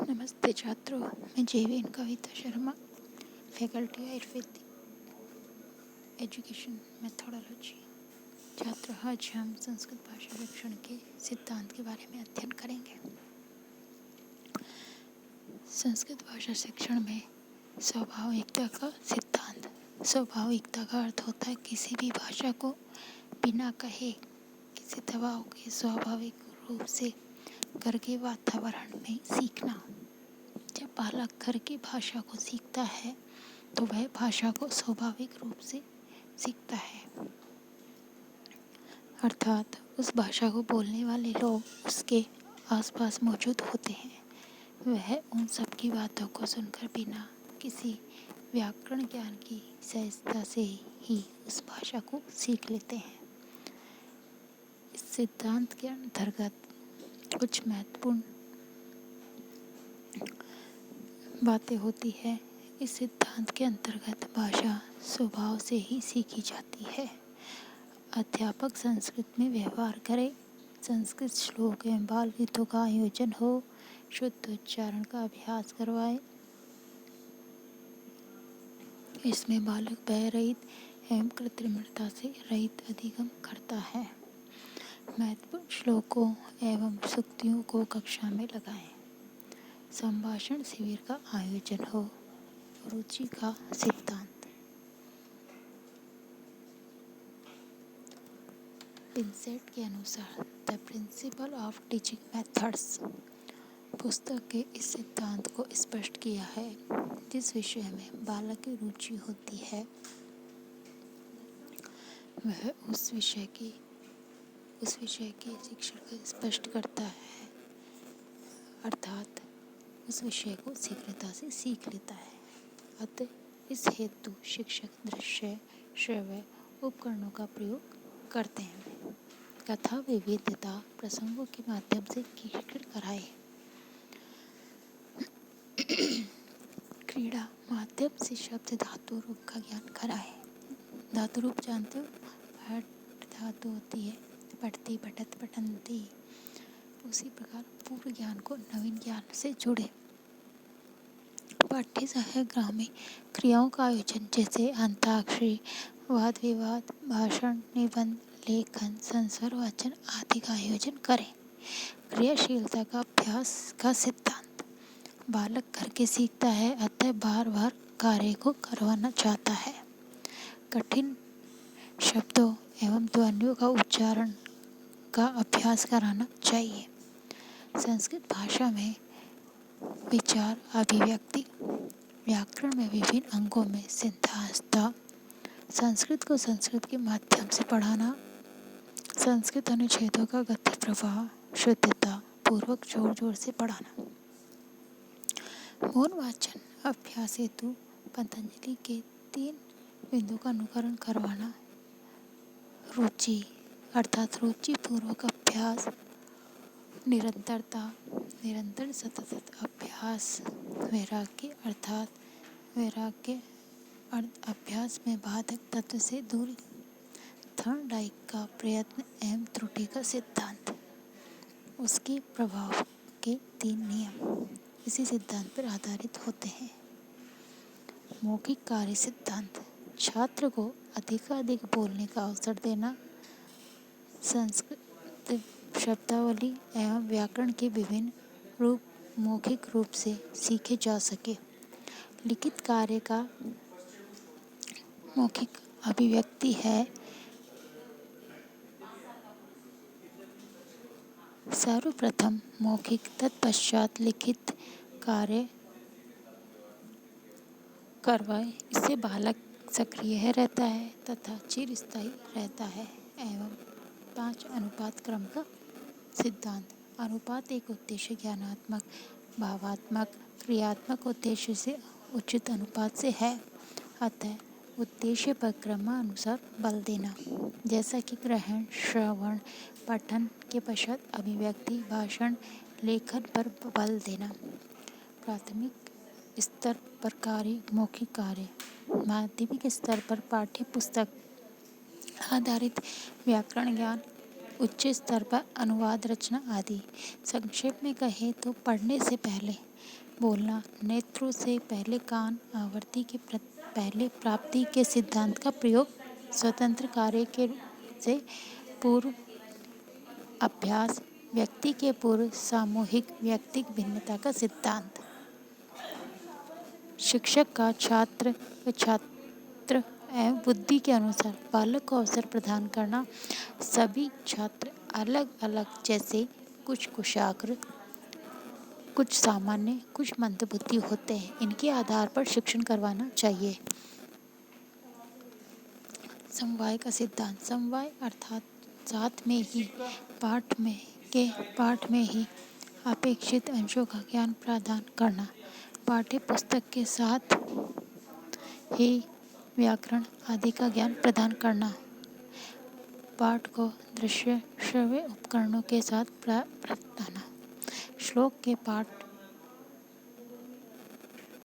नमस्ते छात्रों, मैं JVN Kavita Sharma, faculty Ayurveda education methodology. छात्रों, आज हम संस्कृत भाषा शिक्षण के सिद्धांत के बारे में अध्ययन करेंगे। संस्कृत भाषा शिक्षण में स्वाभाविकता का सिद्धांत। स्वाभाविकता का अर्थ होता है किसी भी भाषा को बिना कहे किसी दबाव के स्वाभाविक रूप से घर के वातावरण में सीखना। जब बालक घर की भाषा को सीखता है तो वह भाषा को स्वाभाविक रूप से सीखता है, अर्थात उस भाषा को बोलने वाले लोग उसके आसपास मौजूद होते हैं। वह उन सब की बातों को सुनकर बिना किसी व्याकरण ज्ञान की सहजता से ही उस भाषा को सीख लेते हैं। इस सिद्धांत के अंतर्गत कुछ महत्वपूर्ण बातें होती है। इस सिद्धांत के अंतर्गत भाषा स्वभाव से ही सीखी जाती है। अध्यापक संस्कृत में व्यवहार करे, संस्कृत श्लोक एवं बाल गीतों का आयोजन हो, शुद्ध उच्चारण का अभ्यास करवाए। इसमें बालक भय रहित एवं कृत्रिमता से रहित अधिगम करता है। महत्वपूर्ण श्लोकों एवं सूक्तियों को कक्षा में लगाएं। संभाषण शिविर का आयोजन हो। रुचि का सिद्धांत। पिंसेट के अनुसार the principle of teaching methods पुस्तक के इस सिद्धांत को स्पष्ट किया है। जिस विषय में बालक की रुचि होती है वह उस विषय के शिक्षण को स्पष्ट करता है, अर्थात उस विषय को शीघ्रता से सीख लेता है। अतः इस हेतु शिक्षक दृश्य श्रव्य उपकरणों का प्रयोग करते हैं। कथा विविधता प्रसंगों के माध्यम से शिक्षण कराए। क्रीड़ा माध्यम से शब्द धातु रूप का ज्ञान कराए। धातु रूप जानते हो, पट धातु होती है, पठती पठत पठंती। उसी प्रकार पूर्व ज्ञान को नवीन ज्ञान से जुड़े। पाठ्य सहायक ग्रामीण क्रियाओं का आयोजन जैसे अंताक्षरी, वाद विवाद, भाषण, निबंध, लेखन, संस्वर वाचन आदि का आयोजन करें। क्रियाशीलता का अभ्यास का सिद्धांत। बालक करके सीखता है, अतः बार बार कार्य को करवाना चाहता है। कठिन शब्दों एवं ध्वनियों का उच्चारण का अभ्यास कराना चाहिए। संस्कृत भाषा में विचार, अभिव्यक्ति, व्याकरण में विभिन्न अंगों में सिद्धांतता, संस्कृत को संस्कृत के माध्यम से पढ़ाना, संस्कृत अनुच्छेदों का गति प्रवाह शुद्धता पूर्वक जोर जोर से पढ़ाना। मौन वाचन अभ्यास हेतु पतंजलि के 3 बिंदु का अनुकरण करवाना। रुचि अर्थात रुचि पूर्वक अभ्यास, निरंतरता निरंतर सतत अभ्यास, वैराग्य अर्थात वैराग्य अभ्यास में बाधक तत्व से दूरी, थर्मडाइक का प्रयत्न एवं त्रुटि का सिद्धांत। उसके प्रभाव के 3 नियम इसी सिद्धांत पर आधारित होते हैं। मौखिक कार्य सिद्धांत छात्र को अधिकाधिक बोलने का अवसर देना, संस्कृत शब्दावली एवं व्याकरण के विभिन्न रूप मौखिक रूप से सीखे जा सके। लिखित कार्य का मौखिक अभिव्यक्ति है। सर्वप्रथम मौखिक, तत्पश्चात लिखित कार्य करवाए। इससे बालक सक्रिय रहता है तथा चिरस्थायी रहता है। एवं 5 अनुपात क्रम का सिद्धांत। अनुपात एक उद्देश्य ज्ञानात्मक, भावात्मक, क्रियात्मक उद्देश्य से उचित अनुपात से है। अतः उद्देश्य पर क्रमानुसार बल देना, जैसा कि ग्रहण, श्रवण, पठन के पश्चात अभिव्यक्ति, भाषण, लेखन पर बल देना। प्राथमिक स्तर पर कार्य मौखिक कार्य, माध्यमिक स्तर पर पाठ्य पुस्तक आधारित व्याकरण ज्ञान, उच्च स्तर पर अनुवाद रचना आदि। संक्षेप में कहें तो पढ़ने से पहले बोलना, नेत्रों से पहले कान, आवृत्ति के पहले प्राप्ति के सिद्धांत का प्रयोग, स्वतंत्र कार्य के से पूर्व अभ्यास, व्यक्ति के पूर्व सामूहिक व्यक्तिक भिन्नता का सिद्धांत। शिक्षक का छात्र व छात्र एवं बुद्धि के अनुसार बालक को अवसर प्रदान करना। सभी छात्र अलग अलग, जैसे कुछ कुशाग्र, कुछ सामान्य, कुछ मंदबुद्धि होते हैं। इनके आधार पर शिक्षण करवाना चाहिए। समवाय का सिद्धांत। समवाय अर्थात साथ में ही पाठ में ही अपेक्षित अंशों का ज्ञान प्रदान करना। पाठ्य पुस्तक के साथ ही व्याकरण आदि का ज्ञान प्रदान करना। पाठ को दृश्य श्रव्य उपकरणों के साथ प्रदान। श्लोक के पाठ